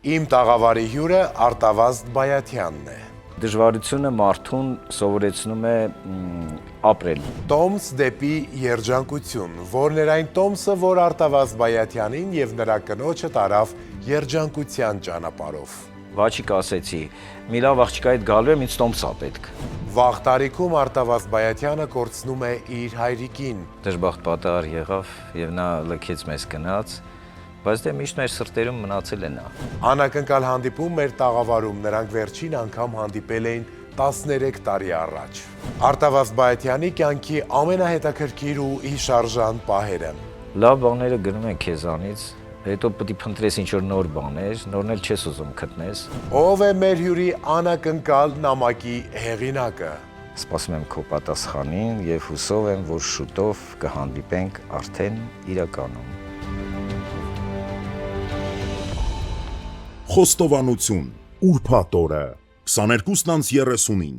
Իմ տաղավարի հյուրը Արտավազդ Բայաթյանն է։ Դժվարությունը մարդուն սովորեցնում է ապրել։ Տոմս դեպի երջանկություն, որն էր այն տոմսը, որ Արտավազդ Բայաթյանին եւ նրա կնոջը տարավ երջանկության ճանապարհով։ Վաչիկ ասեցի, մի լավ աղջկա հետ գալու եմ, ինձ տոմս ա պետք։ Վաղ տարիքում Արտավազդ Բայաթյանը կորցնում է իր հայրիկին։ Դժբախտ պատահար եղավ եւ նա լքեց մեզ գնաց, բայց դե միշտ մեր սրտերում մնացել է նա։ Անակնկալ հանդիպում մեր տաղավարում, նրանք վերջին անգամ հանդիպել էին 13 տարի առաջ։ Արտավազդ Բայաթյանի կյանքի ամենահետաքրքիր ու հիշարժան պահերը։ Լավ բաները գնում են քեզանից, հետո պետք է փնտրես ինչ-որ նոր բաներ, նորն էլ չես ուզում գտնես։ Ով է մեր հյուրի անակնկալ նամակի հեղինակը։ Սպասում եմ քո պատասխանին եւ հուսով եմ, որ շուտով կհանդիպենք արդեն իրականում։ Խոստովանություն, ուրբաթ օրը, 22:30-ին